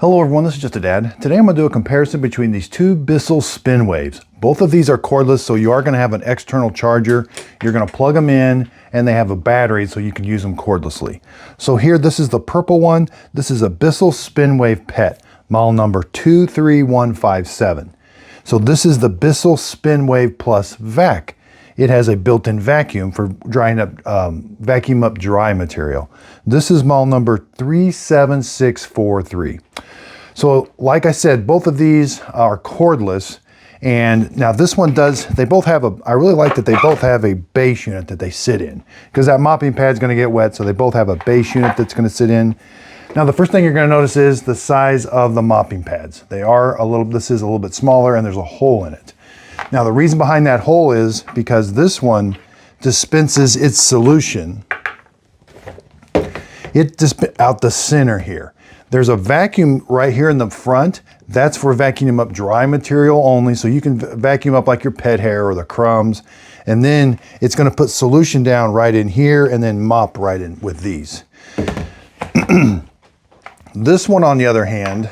Hello everyone, this is Just a Dad. Today I'm going to do a comparison between these two Bissell Spinwaves. Both of these are cordless, so you are going to have an external charger. You're going to plug them in, and they have a battery so you can use them cordlessly. So here, this is the purple one. This is a Bissell Spinwave Pet, model number 23157. So this is the Bissell Spinwave Plus Vac. It has a built-in vacuum for drying up, vacuum up dry material. This is model number 37643. So like I said, both of these are cordless. And now this one does, they both have I really like that they both have a base unit that they sit in, because that mopping pad's gonna get wet, so they both have a base unit that's gonna sit in. Now the first thing you're gonna notice is the size of the mopping pads. This is a little bit smaller and there's a hole in it. Now the reason behind that hole is because this one dispenses its solution. It dispenses out the center here. There's a vacuum right here in the front. That's for vacuuming up dry material only, so you can vacuum up like your pet hair or the crumbs. And then it's gonna put solution down right in here and then mop right in with these. This one, on the other hand,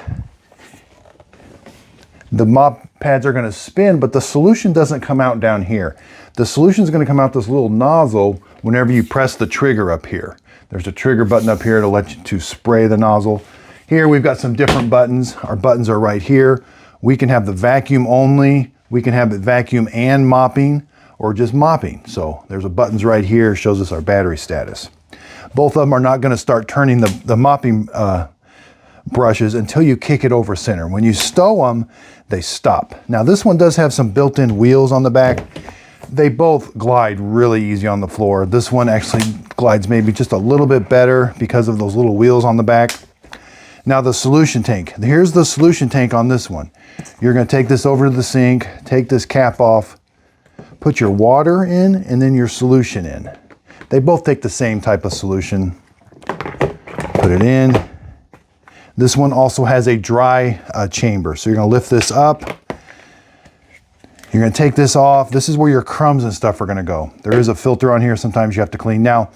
the mop pads are going to spin, but the solution doesn't come out down here. The solution is going to come out this little nozzle whenever you press the trigger up here. There's a trigger button up here to let you to spray the nozzle. Here we've got some different buttons. Our buttons are right here. We can have the vacuum only. We can have it vacuum and mopping, or just mopping. So there's a buttons right here, shows us our battery status. Both of them are not going to start turning the mopping brushes until you kick it over center. When you stow them, they stop. Now this one does have some built-in wheels on the back. They both glide really easy on the floor. This one actually glides maybe just a little bit better because of those little wheels on the back. Now the solution tank. Here's the solution tank on this one. You're going to take this over to the sink, take this cap off, put your water in, and then your solution in. They both take the same type of solution. Put it in. This one also has a dry chamber. So you're gonna lift this up. You're gonna take this off. This is where your crumbs and stuff are gonna go. There is a filter on here sometimes you have to clean. Now,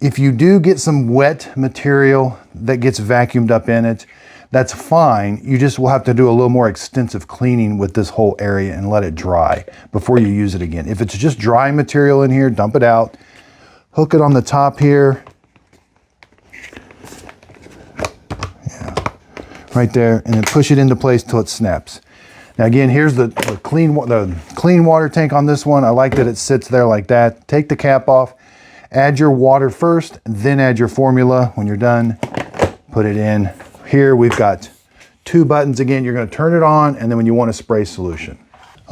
if you do get some wet material that gets vacuumed up in it, that's fine. You just will have to do a little more extensive cleaning with this whole area and let it dry before you use it again. If it's just dry material in here, dump it out. Hook it on the top here. Right there, and then push it into place till it snaps. Now again, here's the clean water tank on this one. I like that it sits there like that. Take the cap off, add your water first, then add your formula. When you're done, put it in. Here we've got two buttons. Again, you're gonna turn it on, and then when you want to spray solution.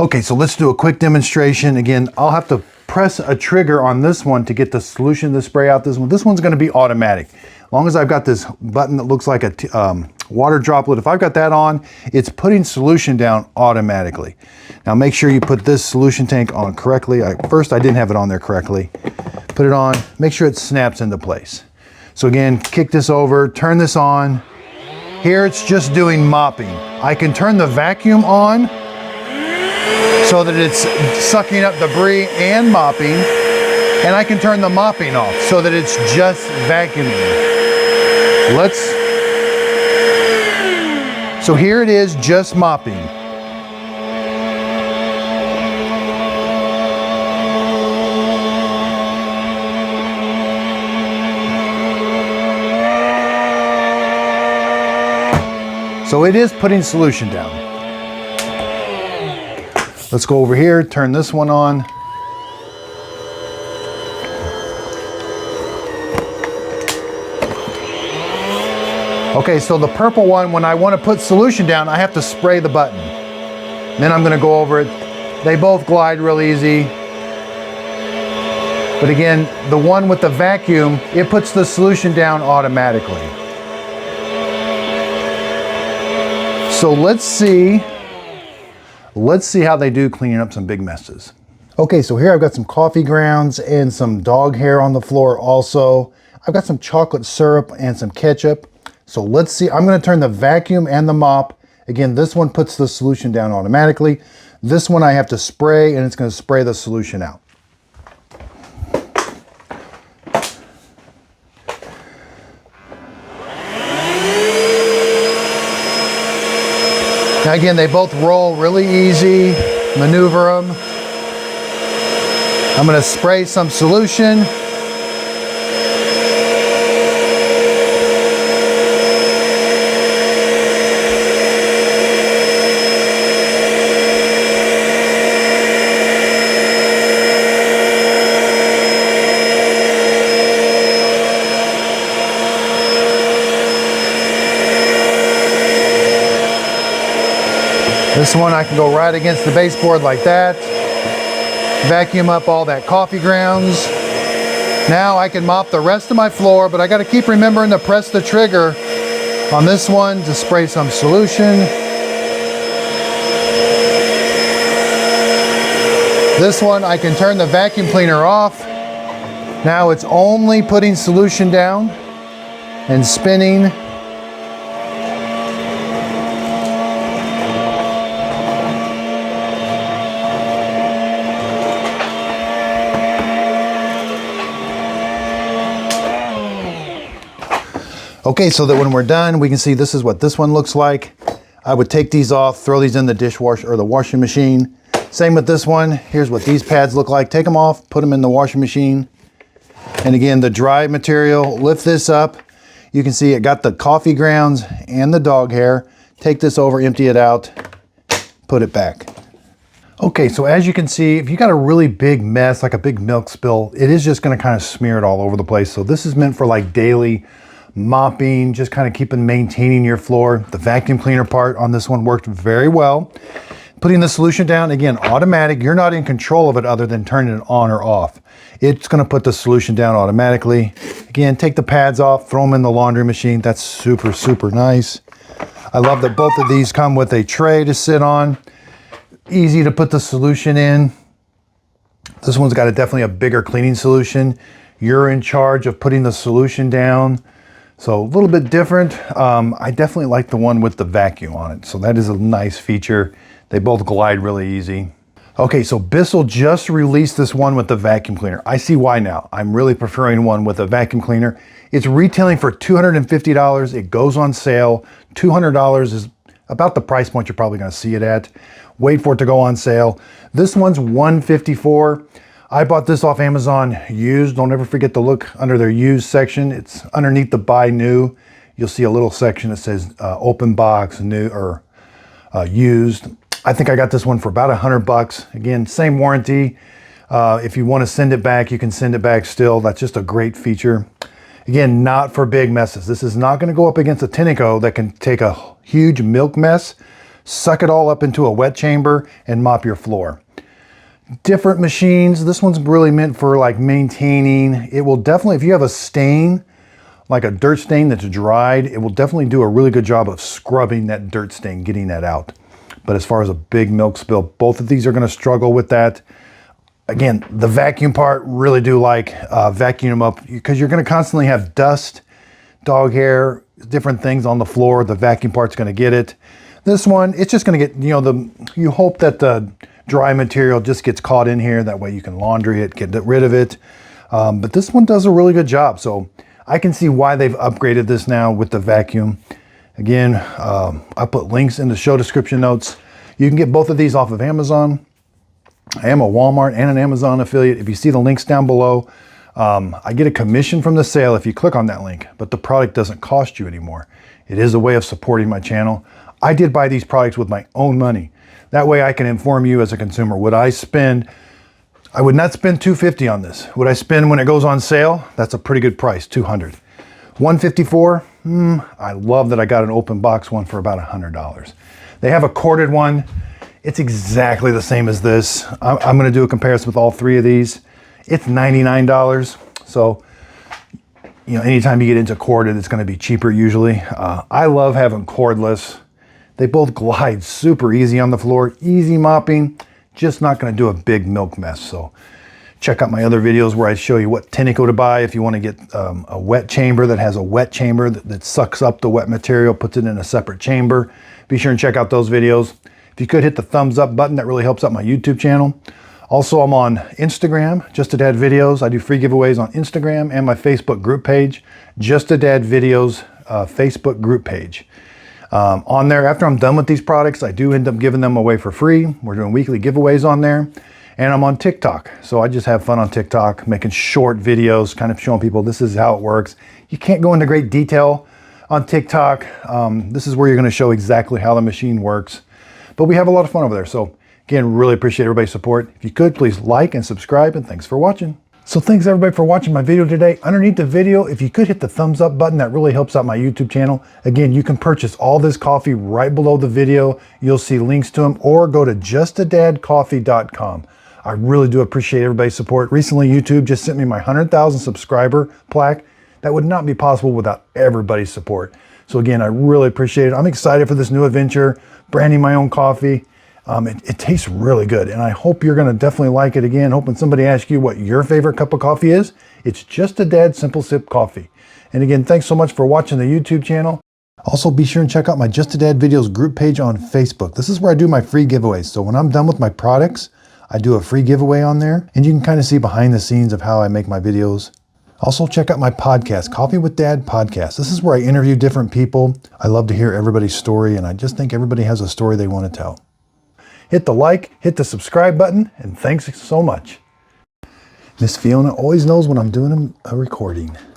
Okay, so let's do a quick demonstration. Again, I'll have to press a trigger on this one to get the solution to spray out this one. This one's gonna be automatic. As long as I've got this button that looks like a water droplet, if I've got that on, it's putting solution down automatically. Now make sure you put this solution tank on correctly. First I didn't have it on there correctly. Put it on, make sure it snaps into place. So again, kick this over, turn this on. Here it's just doing mopping. I can turn the vacuum on so that it's sucking up debris and mopping, and I can turn the mopping off so that it's just vacuuming. So here it is, just mopping. So it is putting solution down. Let's go over here, turn this one on. Okay, so the purple one, when I want to put solution down, I have to spray the button. Then I'm going to go over it. They both glide real easy. But again, the one with the vacuum, it puts the solution down automatically. So let's see how they do cleaning up some big messes. Okay, so here I've got some coffee grounds and some dog hair on the floor also. I've got some chocolate syrup and some ketchup. So let's see, I'm gonna turn the vacuum and the mop. Again, this one puts the solution down automatically. This one I have to spray, and it's gonna spray the solution out. Now again, they both roll really easy, maneuver them. I'm gonna spray some solution. This one I can go right against the baseboard like that. Vacuum up all that coffee grounds. Now I can mop the rest of my floor, but I got to keep remembering to press the trigger on this one to spray some solution. This one I can turn the vacuum cleaner off. Now it's only putting solution down and spinning. Okay, so that when we're done, we can see this is what this one looks like. I would take these off, throw these in the dishwasher or the washing machine. Same with this one. Here's what these pads look like. Take them off, put them in the washing machine. And again, the dry material, lift this up. You can see it got the coffee grounds and the dog hair. Take this over, empty it out, put it back. Okay, so as you can see, if you got a really big mess, like a big milk spill, it is just gonna kind of smear it all over the place. So this is meant for like daily mopping, just kind of maintaining your floor. The vacuum cleaner part on this one worked very well. Putting the solution down, again, automatic. You're not in control of it other than turning it on or off. It's gonna put the solution down automatically. Again, take the pads off, throw them in the laundry machine. That's super, super nice. I love that both of these come with a tray to sit on. Easy to put the solution in. This one's got definitely a bigger cleaning solution. You're in charge of putting the solution down. So a little bit different. I definitely like the one with the vacuum on it. So that is a nice feature. They both glide really easy. Okay, so Bissell just released this one with the vacuum cleaner. I see why now. I'm really preferring one with a vacuum cleaner. It's retailing for $250. It goes on sale. $200 is about the price point you're probably gonna see it at. Wait for it to go on sale. This one's $154. I bought this off Amazon used. Don't ever forget to look under their used section. It's underneath the buy new. You'll see a little section that says open box, new or used. I think I got this one for about $100. Again, same warranty. If you want to send it back, you can send it back still. That's just a great feature. Again, not for big messes. This is not going to go up against a Tinico that can take a huge milk mess, suck it all up into a wet chamber, and mop your floor. Different machines. This one's really meant for like maintaining. It will definitely, if you have a stain, like a dirt stain that's dried, it will definitely do a really good job of scrubbing that dirt stain, getting that out. But as far as a big milk spill, both of these are going to struggle with that. Again, the vacuum part, really do like vacuum them up because you're going to constantly have dust, dog hair, different things on the floor. The vacuum part's going to get it. This one, it's just going to get, you hope that the dry material just gets caught in here. That way you can laundry it, get rid of it. But this one does a really good job. So I can see why they've upgraded this now with the vacuum. Again, I put links in the show description notes. You can get both of these off of Amazon. I am a Walmart and an Amazon affiliate. If you see the links down below, I get a commission from the sale if you click on that link, but the product doesn't cost you anymore. It is a way of supporting my channel. I did buy these products with my own money. That way I can inform you as a consumer. Would I spend, I would not spend $250 on this. Would I spend when it goes on sale? That's a pretty good price, $200. $154, I love that I got an open box one for about $100. They have a corded one. It's exactly the same as this. I'm gonna do a comparison with all three of these. It's $99. So, anytime you get into corded, it's gonna be cheaper usually. I love having cordless. They both glide super easy on the floor, easy mopping, just not gonna do a big milk mess. So check out my other videos where I show you what Tinico to buy if you wanna get a wet chamber that has a wet chamber that sucks up the wet material, puts it in a separate chamber. Be sure and check out those videos. If you could hit the thumbs up button, that really helps out my YouTube channel. Also, I'm on Instagram, Just a Dad Videos. I do free giveaways on Instagram and my Facebook group page, Just a Dad Videos Facebook group page. On there, after I'm done with these products, I do end up giving them away for free. We're doing weekly giveaways on there. And I'm on TikTok. So I just have fun on TikTok, making short videos, kind of showing people this is how it works. You can't go into great detail on TikTok. This is where you're going to show exactly how the machine works. But we have a lot of fun over there. So again, really appreciate everybody's support. If you could, please like and subscribe, and thanks for watching. So thanks everybody for watching my video today. Underneath the video, if you could hit the thumbs up button, that really helps out my YouTube channel. Again, you can purchase all this coffee right below the video. You'll see links to them, or go to justadadcoffee.com. I really do appreciate everybody's support. Recently, YouTube just sent me my 100,000 subscriber plaque. That would not be possible without everybody's support. So again, I really appreciate it. I'm excited for this new adventure, branding my own coffee. It tastes really good, and I hope you're gonna definitely like it. Again, hoping somebody asks you what your favorite cup of coffee is. It's Just a Dad Simple Sip Coffee. And again, thanks so much for watching the YouTube channel. Also, be sure and check out my Just a Dad Videos group page on Facebook. This is where I do my free giveaways. So when I'm done with my products, I do a free giveaway on there, and you can kind of see behind the scenes of how I make my videos. Also, check out my podcast, Coffee with Dad Podcast. This is where I interview different people. I love to hear everybody's story, and I just think everybody has a story they want to tell. Hit the like, hit the subscribe button, and thanks so much. Miss Fiona always knows when I'm doing a recording.